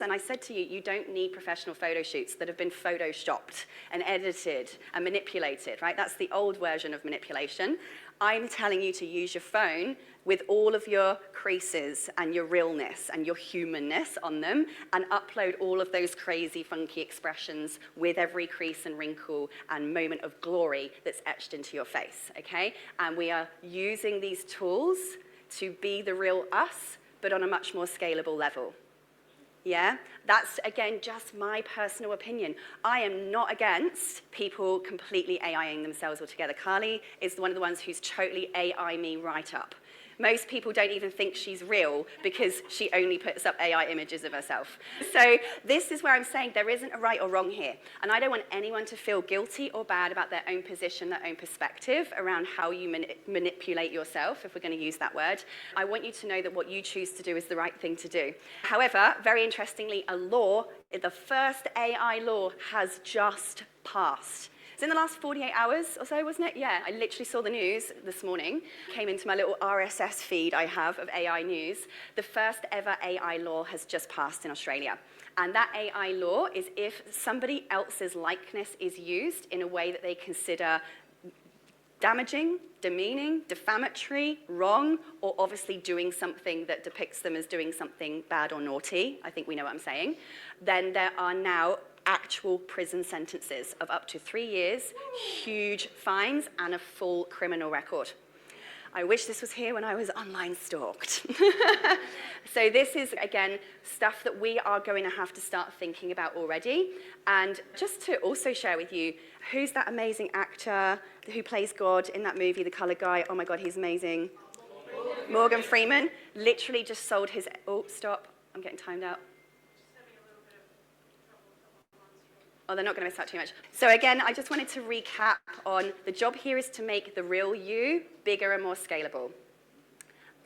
And I said to you, you don't need professional photo shoots that have been photoshopped and edited and manipulated, right? That's the old version of manipulation. I'm telling you to use your phone with all of your creases and your realness and your humanness on them and upload all of those crazy, funky expressions with every crease and wrinkle and moment of glory that's etched into your face, okay? And we are using these tools to be the real us, but on a much more scalable level. Yeah, that's, again, just my personal opinion. I am not against people completely AIing themselves altogether. Carly is one of the ones who's totally AI me right up. Most people don't even think she's real because she only puts up AI images of herself. So this is where I'm saying there isn't a right or wrong here. And I don't want anyone to feel guilty or bad about their own position, their own perspective around how you manipulate yourself, if we're going to use that word. I want you to know that what you choose to do is the right thing to do. However, very interestingly, the first AI law has just passed. It's in the last 48 hours or so, wasn't it? Yeah, I literally saw the news this morning, came into my little RSS feed I have of AI news. The first ever AI law has just passed in Australia. And that AI law is if somebody else's likeness is used in a way that they consider damaging, demeaning, defamatory, wrong, or obviously doing something that depicts them as doing something bad or naughty, I think we know what I'm saying, then there are now actual prison sentences of up to 3 years, huge fines, and a full criminal record. I wish this was here when I was online stalked. So this is, again, stuff that we are going to have to start thinking about already. And just to also share with you, who's that amazing actor who plays God in that movie, The Colour Guy? Oh my God, he's amazing. Morgan Freeman literally just sold his, oh, stop, I'm getting timed out. Oh, they're not going to miss out too much. So again, I just wanted to recap on the job here is to make the real you bigger and more scalable.